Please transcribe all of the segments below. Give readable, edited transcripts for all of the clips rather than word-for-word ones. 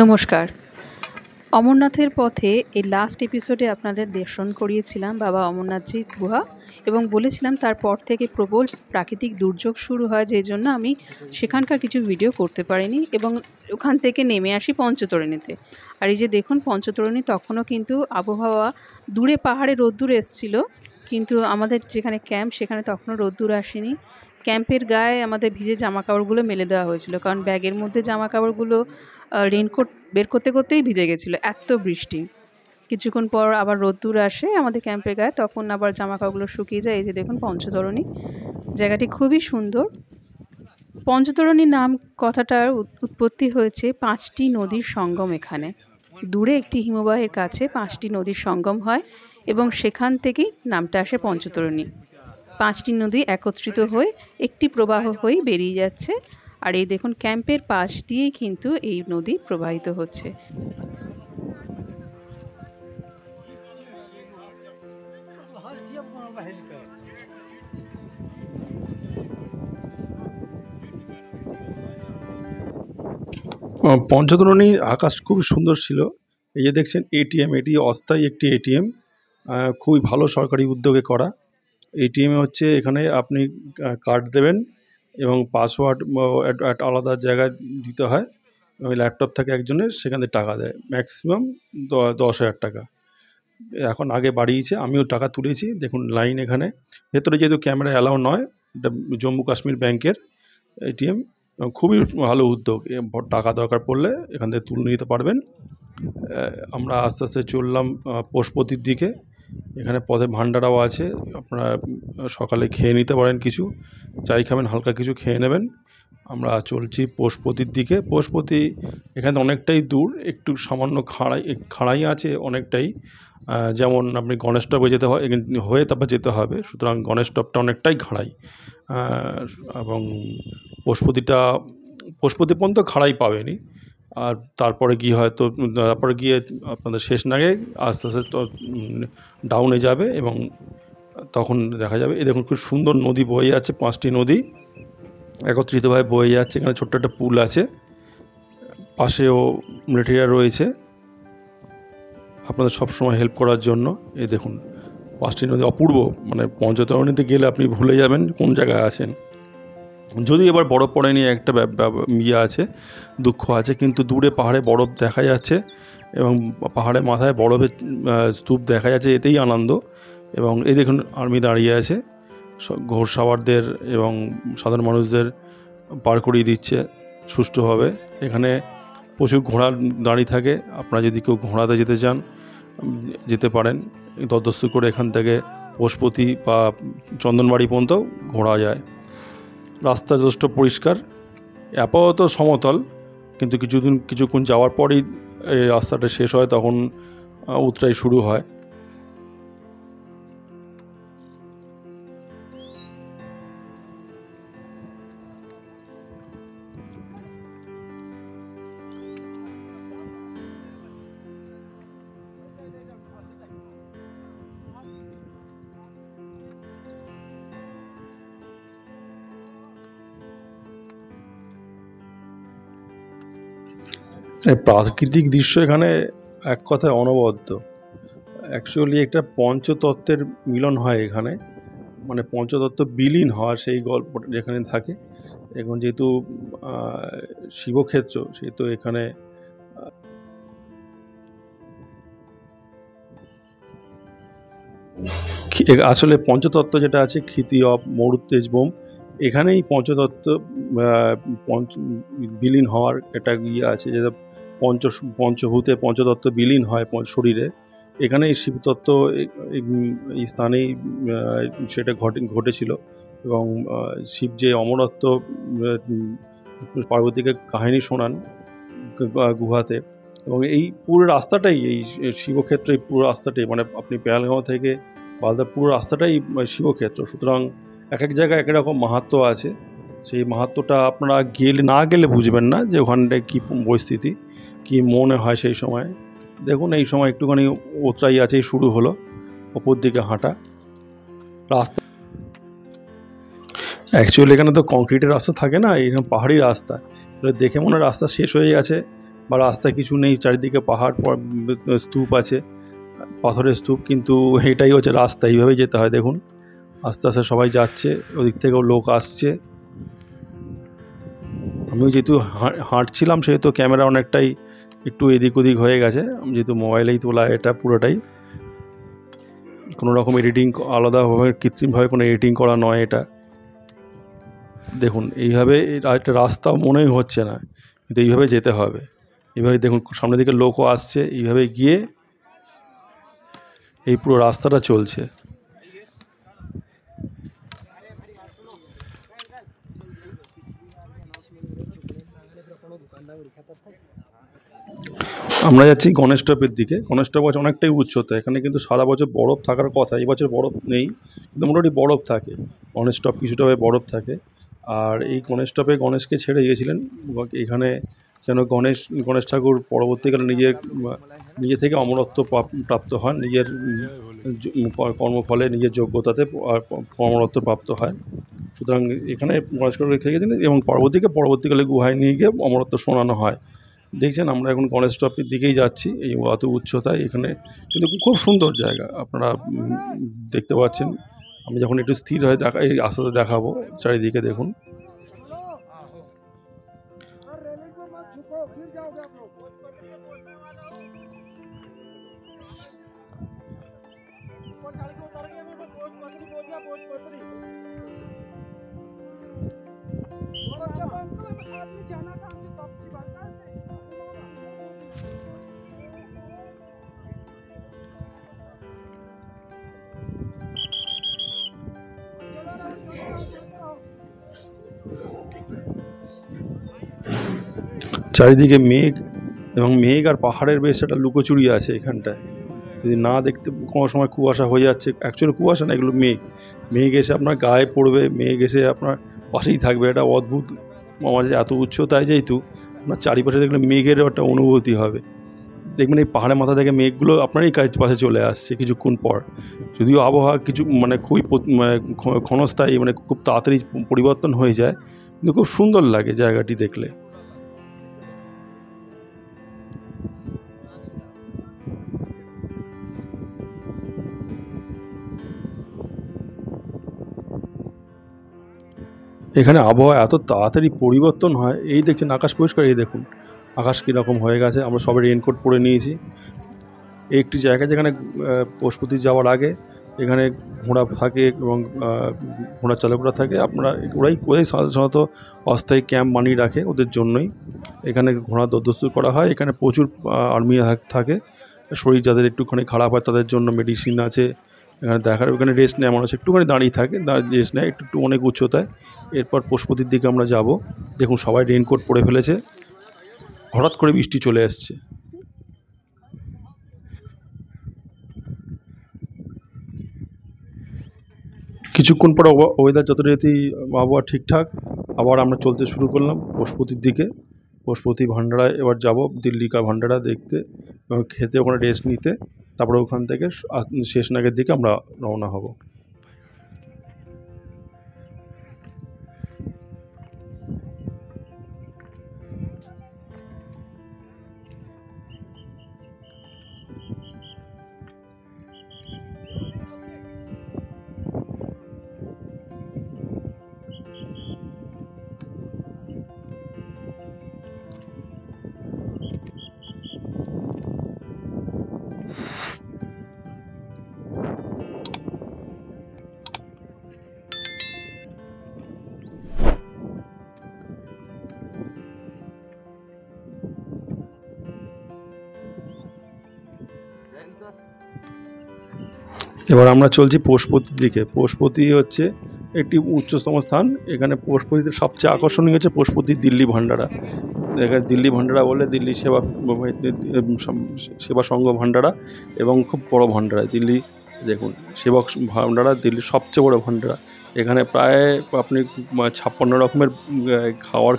নমস্কার। অমরনাথের পথে এই লাস্ট এপিসোডে আপনাদের দর্শন করিয়েছিলাম বাবা অমরনাথজির গুহা এবং বলেছিলাম তারপর থেকে প্রবল প্রাকৃতিক দুর্যোগ শুরু হয়, যেই জন্য আমি সেখানকার কিছু ভিডিও করতে পারিনি এবং ওখান থেকে নেমে আসি পঞ্চতরণীতে। আর এই যে দেখুন পঞ্চতরণী, তখনও কিন্তু আবহাওয়া দূরে পাহাড়ে রোদ্দুর এসেছিল, কিন্তু আমাদের যেখানে ক্যাম্প সেখানে তখনও রোদ্দুর আসেনি। ক্যাম্পের গায়ে আমাদের ভিজে জামাকাপড়গুলো মেলে দেওয়া হয়েছিল, কারণ ব্যাগের মধ্যে জামাকাপড়গুলো রেনকোট বের করতে করতেই ভিজে গেছিলো, এত বৃষ্টি। কিছুক্ষণ পর আবার রোদ্দুর আসে আমাদের ক্যাম্পের গায়ে, তখন আবার জামাকাপড়গুলো শুকিয়ে যায়। এই যে দেখুন পঞ্চতরণী, জায়গাটি খুবই সুন্দর। পঞ্চতরণী নাম কথাটার উৎপত্তি হয়েছে 5টি নদীর সঙ্গম এখানে। দূরে একটি হিমবাহের কাছে 5টি নদীর সঙ্গম হয় এবং সেখান থেকেই নামটা আসে পঞ্চতরণী। 5টি নদী একত্রিত হয়ে একটি প্রবাহ হয়ে বেরিয়ে যাচ্ছে। আর এই দেখুন ক্যাম্পের পাশ দিয়েই কিন্তু এই নদী প্রবাহিত হচ্ছে। পঞ্চতরণীর আকাশ খুব সুন্দর ছিল। এই যে দেখছেন এটিএম, এটি অস্থায়ী একটি এটিএম, খুবই ভালো সরকারি উদ্যোগে করা। এটিএমে হচ্ছে এখানে আপনি কার্ড দেবেন এবং পাসওয়ার্ড একটা আলাদা জায়গায় দিতে হয়। ওই ল্যাপটপ থাকে একজনের, সেখান থেকে টাকা দেয় ম্যাক্সিমাম 10,000 টাকা। এখন আগে বাড়িয়েছে, আমিও টাকা তুলেছি। দেখুন লাইন এখানে। ভেতরে যেহেতু ক্যামেরা অ্যালাউ নয়, এটা জম্মু কাশ্মীর ব্যাংকের এটিএম। খুবই ভালো উদ্যোগ। টাকা দরকার পড়লে এখান থেকে তুলে নিতে পারবেন। আমরা আস্তে আস্তে চললাম পশুপতির দিকে। এখানে পথে ভান্ডারাও আছে, আপনারা সকালে খেয়ে নিতে পারেন, কিছু চাই খাবেন হালকা কিছু খেয়ে নেবেন। আমরা চলছি পশুপতির দিকে। পশুপতি এখানে অনেকটাই দূর, একটু সামান্য খাড়াই আছে অনেকটাই। যেমন আপনি গণেশ টপে যেতে হয় হয়ে তারপর যেতে হবে, সুতরাং গণেশ টপটা অনেকটাই খাড়াই। এবং পশুপতি পর্যন্ত খাড়াই পাবেনি। আর তারপরে গিয়ে হয়তো আপনাদের শেষ নাগে আস্তে আস্তে তো ডাউনে যাবে এবং তখন দেখা যাবে। এই দেখুন খুব সুন্দর নদী বয়ে যাচ্ছে, 5টি নদী একত্রিতভাবে বয়ে যাচ্ছে। এখানে ছোট্ট একটা পুল আছে, পাশেও মিলিটারিরা রয়েছে আপনাদের সবসময় হেল্প করার জন্য। এই দেখুন 5টি নদী অপূর্ব, মানে পঞ্চতরণীতে গেলে আপনি ভুলে যাবেন কোন জায়গায় আছেন। যদি এবার বরফ পড়েনি একটা আছে, দুঃখ আছে, কিন্তু দূরে পাহাড়ে বরফ দেখা যাচ্ছে এবং পাহাড়ের মাথায় বরফের স্তূপ দেখা যাচ্ছে, এতেই আনন্দ। এবং এই দেখুন আর্মি দাঁড়িয়ে আছে, ঘোড়সাওয়ারদের এবং সাধারণ মানুষদের পার করিয়ে দিচ্ছে সুষ্ঠুভাবে। এখানে প্রচুর ঘোড়া দাঁড়িয়ে থাকে, আপনারা যদি কেউ ঘোড়াতে যেতে চান যেতে পারেন। দরদস্তি করে এখান থেকে পশুপতি বা চন্দনবাড়ি পর্যন্ত ঘোরা যায়। রাস্তা যথেষ্ট পরিষ্কার, আপাতত সমতল, কিন্তু কিছুক্ষণ যাওয়ার পরেই এই রাস্তাটা শেষ হয়, তখন উতরাই শুরু হয়। প্রাকৃতিক দৃশ্য এখানে এক কথায় অনবদ্য। অ্যাকচুয়ালি একটা পঞ্চতত্ত্বের মিলন হয় এখানে, মানে পঞ্চতত্ত্ব বিলীন হওয়া সেই গল্পটা যেখানে থাকে। এখন যেহেতু শিবক্ষেত্র, সেহেতু এখানে আসলে পঞ্চতত্ত্ব যেটা আছে, ক্ষিতিয়ব, মরুতেজবোম, এখানেই পঞ্চতত্ত্ব বিলীন হওয়ার একটা আছে, যেটা পঞ্চভূতে পঞ্চতত্ত্ব বিলীন হয় শরীরে। এখানেই শিবতত্ত্ব এই স্থানেই সেটা ঘটেছিল। এবং শিব যে অমরত্ব পার্বতীকে কাহিনী শোনান গুহাতে, এবং এই পুরো রাস্তাটাই, এই শিবক্ষেত্র, এই পুরো রাস্তাটাই, মানে আপনি পেহেলগাঁও থেকে বালদা পুরো রাস্তাটাই শিবক্ষেত্র। সুতরাং এক এক জায়গায় এক রকম মাহাত্ম্য আছে। সেই মাহাত্ম্যটা আপনারা না গেলে বুঝবেন না যে ওখানটায় কী পরিস্থিতি, কী মনে হয় সেই সময়। দেখুন এই সময় একটুখানি ওতরাই আছেই শুরু হলো, ওপর দিকে হাঁটা রাস্তা। অ্যাকচুয়ালি এখানে তো কংক্রিটের রাস্তা থাকে না, এইরকম পাহাড়ি রাস্তা। দেখে মনে রাস্তা শেষ হয়ে গেছে, বা রাস্তায় কিছু নেই, চারিদিকে পাহাড় স্তূপ আছে, পাথরের স্তূপ, কিন্তু এটাই হচ্ছে রাস্তা, এইভাবেই যেতে হয়। দেখুন আস্তে আস্তে সবাই যাচ্ছে, ওদিক থেকেও লোক আসছে। আমিও যেহেতু হাঁটছিলাম সেহেতু ক্যামেরা অনেকটাই একটু এদিক ওদিক হয়ে গেছে, আমি যেহেতু মোবাইলেই তোলা এটা পুরোটাই, কোনো রকম এডিটিং আলাদাভাবে কৃত্রিমভাবে কোনো এডিটিং করা নয় এটা। দেখুন এইভাবে একটা রাস্তা মনেই হচ্ছে না, কিন্তু এইভাবে যেতে হবে। এইভাবে দেখুন সামনের দিকে লোকও আসছে, এইভাবে গিয়ে এই পুরো রাস্তাটা চলছে। আমরা যাচ্ছি গণেশ টপের দিকে। গণেশ টপ আছে অনেকটাই উচ্চতা, এখানে কিন্তু সারা বছর বরফ থাকার কথা, এই বছর বরফ নেই, কিন্তু মোটামুটি বরফ থাকে। গণেশ টপ কিছুটা বরফ থাকে। আর এই গণেশ টপে গণেশকে ছেড়ে গিয়েছিলেন এখানে, যেন গণেশ ঠাকুর পরবর্তীকালে নিজে থেকে অমরত্ব প্রাপ্ত হন, নিজের কর্মফলে নিজের যোগ্যতাতে অমরত্ব প্রাপ্ত হয়। সুতরাং এখানে গণেশ ঠাকুর রেখে গেছেন এবং পরবর্তীকালে গুহায় নিয়ে গিয়ে অমরত্ব শোনানো হয়। দেখছেন আমরা এখন গণেশ টপের দিকেই যাচ্ছি, এই অত উচ্চতায়। এখানে কিন্তু খুব সুন্দর জায়গা, আপনারা দেখতে পাচ্ছেন। আমি যখন একটু স্থির হয়ে এই আস্তে আস্তে দেখাবো চারিদিকে। দেখুন চারিদিকে মেঘ, এবং মেঘ আর পাহাড়ের বেশ একটা লুকোচুরি আছে এখানটায়। যদি না দেখতে কোনো সময় কুয়াশা হয়ে যাচ্ছে, অ্যাকচুয়ালি কুয়াশা না, এগুলো মেঘ এসে আপনার গায়ে পড়বে, মেঘ এসে আপনার পাশেই থাকবে। এটা অদ্ভুত। আমার এত উচ্চতায় যেহেতু আপনার চারিপাশে দেখলে মেঘেরও একটা অনুভূতি হবে। দেখবেন এই পাহাড়ের মাথা থেকে মেঘগুলো আপনারই পাশে চলে আসছে কিছুক্ষণ পর। যদিও আবহাওয়া কিছু খুবই ক্ষণস্থায়ী, খুব তাড়াতাড়ি পরিবর্তন হয়ে যায়, কিন্তু খুব সুন্দর লাগে জায়গাটি দেখলে। এখানে আবহাওয়া এত তাড়াতাড়ি পরিবর্তন হয়। এই দেখছেন আকাশ পরিষ্কার, এই দেখুন আকাশ কীরকম হয়ে গেছে। আমরা সবাই রেনকোট পরে নিয়েছি। একটি জায়গা যেখানে পশুপতি যাওয়ার আগে এখানে ঘোড়া থাকে এবং ঘোড়া চালকরা থাকে। ওরাই সাধারণত অস্থায়ী ক্যাম্প বানিয়ে রাখে ওদের জন্যই। এখানে ঘোড়া দস্তুর করা হয়। এখানে প্রচুর আর্মি থাকে। শরীর যাদের একটুখানি খারাপ হয় তাদের জন্য মেডিসিন আছে। এখানে ওখানে রেস্ট নেয় মানুষ, একটুখানি দাঁড়িয়ে থাকে, রেস্ট নেয় একটু অনেক উচ্চতায়। এরপর পশুপতির দিকে আমরা যাব। দেখুন সবাই রেনকোট পরে ফেলেছে, হঠাৎ করে বৃষ্টি চলে আসছে। কিছুক্ষণ পর ওয়েদার যথারীতি আবহাওয়া ঠিকঠাক, আবার আমরা চলতে শুরু করলাম পশুপতির দিকে। পশুপতি ভান্ডারায় এবার যাব, দিল্লি কা ভান্ডারা দেখতে এবং খেতে, ওখানে রেস্ট নিতে। তারপরে ওখান থেকে শেষনাগের দিকে আমরা রওনা হব। এবার আমরা চলছি পশুপতির দিকে। পশুপতি হচ্ছে একটি উচ্চতম স্থান। এখানে পশুপতিতে সবচেয়ে আকর্ষণীয় হচ্ছে পশুপতির দিল্লি ভান্ডারা। এখানে দিল্লি ভান্ডারা বলে দিল্লি সেবা সংঘ ভান্ডারা, এবং খুব বড় ভান্ডারা দিল্লি। দেখুন সেবক ভান্ডারা দিল্লির সবচেয়ে বড় ভান্ডারা। এখানে প্রায় আপনি 56 রকমের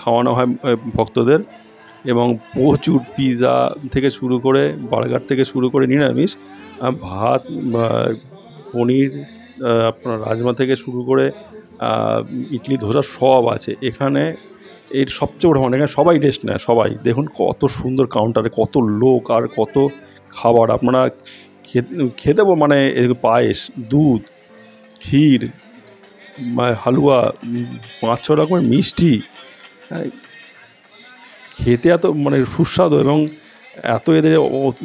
খাওয়ানো হয় ভক্তদের, এবং প্রচুর পিৎজা থেকে শুরু করে, বার্গার থেকে শুরু করে নিরামিষ, ভাত, পনির, আপনার রাজমা থেকে শুরু করে ইডলি ধোসা সব আছে এখানে। এর সবচেয়ে বড় মানে এখানে সবাই রেস্ট নেয়, সবাই দেখুন কত সুন্দর কাউন্টারে কত লোক আর কত খাবার। আপনারা খেতে মানে পায়েস, দুধ, ক্ষীর, হালুয়া, 5-6 রকমের মিষ্টি, খেতে এত মানে সুস্বাদু এবং এত এদের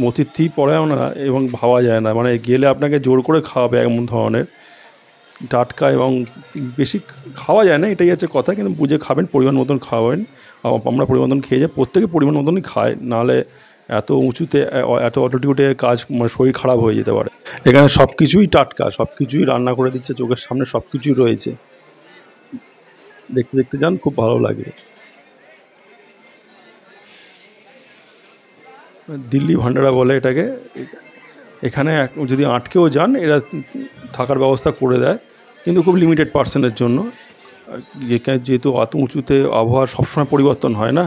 অতিথি পরায়ণা এবং ভাবা যায় না। মানে গেলে আপনাকে জোর করে খাওয়াবে এমন ধরনের টাটকা, এবং বেশি খাওয়া যায় না, এটাই হচ্ছে কথা, কিন্তু বুঝে খাবেন, পরিমাণ মতন খাওয়াবেন। আমরা পরিমাণ মতন খেয়ে যাই, প্রত্যেকে পরিমাণ মতনই খায়, নাহলে এত উঁচুতে এত অল্টিটিউডে কাজ মানে শরীর খারাপ হয়ে যেতে পারে। এখানে সব কিছুই টাটকা, সব কিছুই রান্না করে দিচ্ছে, চোখের সামনে সব কিছুই রয়েছে, দেখতে দেখতে যান, খুব ভালো লাগে। দিল্লি ভান্ডারা বলে এটাকে। এখানে যদি আটকেও যান এরা থাকার ব্যবস্থা করে দেয়, কিন্তু খুব লিমিটেড পার্সনের জন্য, যেহেতু অত উঁচুতে আবহাওয়া সবসময় পরিবর্তন হয় না।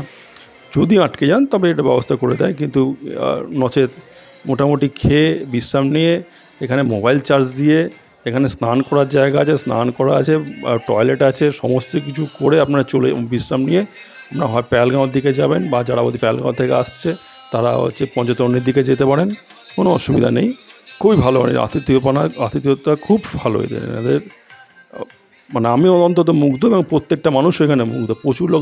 যদি আটকে যান তবে এটা ব্যবস্থা করে দেয়, কিন্তু নচেত মোটামুটি খেয়ে বিশ্রাম নিয়ে, এখানে মোবাইল চার্জ দিয়ে, এখানে স্নান করার জায়গা আছে, স্নান করা আছে, টয়লেট আছে, সমস্ত কিছু করে আপনারা চলে বিশ্রাম নিয়ে আপনারা হয় পেহেলগাঁওয়ের দিকে যাবেন, বা যারা পেহেলগাঁও থেকে আসছে তারা হচ্ছে পঞ্চতরণের দিকে যেতে পারেন, কোনো অসুবিধা নেই। খুবই ভালো, মানে আতিথেয়তা খুব ভালো এদের। মানে আমিও অন্তত মুগ্ধ, এবং প্রত্যেকটা মানুষ এখানে মুগ্ধ, প্রচুর লোক।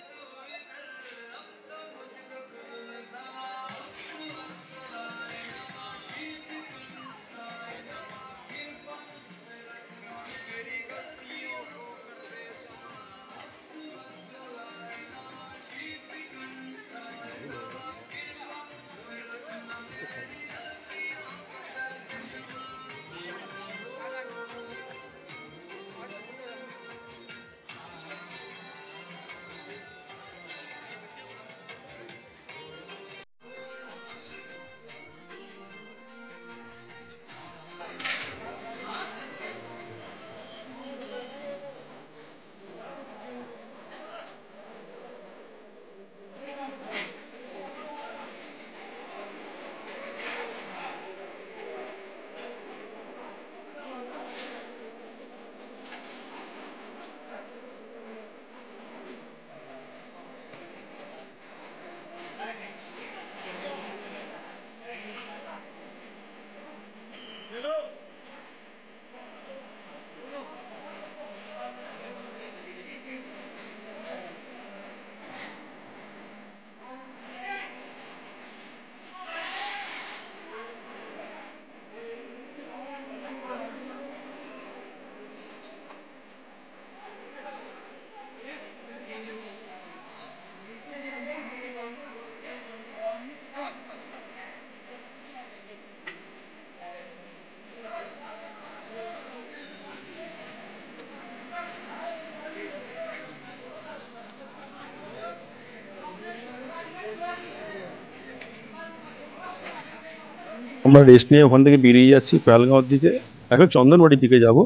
আমরা রেস্ট নিয়ে ওখান থেকে বেরিয়ে যাচ্ছি পেহেলগাঁওর দিকে, এখন চন্দনবাড়ির দিকে যাব।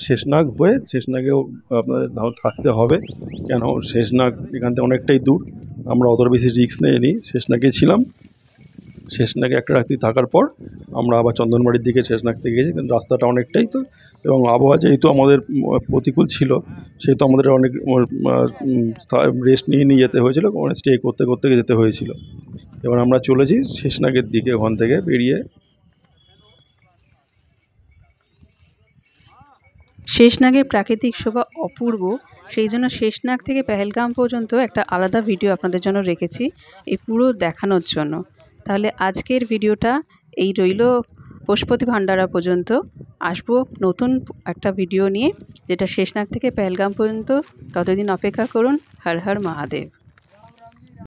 শেষনাগ হয়ে, শেষনাগেও আপনাদের থাকতে হবে, কেন শেষনাগ এখান থেকে অনেকটাই দূর, আমরা অতটা বেশি রিস্ক নিইনি, শেষনাগে ছিলাম। শেষনাগে একটা রাত্রি থাকার পর আমরা আবার চন্দনবাড়ির দিকে শেষনাগ থেকে গেছি, কিন্তু রাস্তাটা অনেকটাই তো, এবং আবহাওয়া যেহেতু আমাদের প্রতিকূল ছিল, সেহেতু আমাদের অনেক রেস্ট নিয়ে নিয়ে যেতে হয়েছিল, মানে স্টে করতে করতে যেতে হয়েছিল। এবার আমরা চলেছি শেষনাগের দিকে ওখান থেকে বেরিয়ে। শেষনাগের প্রাকৃতিক শোভা অপূর্ব, সেই জন্য শেষনাগ থেকে পেহেলগাম পর্যন্ত একটা আলাদা ভিডিও আপনাদের জন্য রেখেছি এই পুরো দেখানোর জন্য। তাহলে আজকের ভিডিওটা এই রইল, পশুপতি ভান্ডারা পর্যন্ত। আসবো নতুন একটা ভিডিও নিয়ে, যেটা শেষনাগ থেকে পেহেলগাম পর্যন্ত। ততদিন অপেক্ষা করুন। হর হর মহাদেব।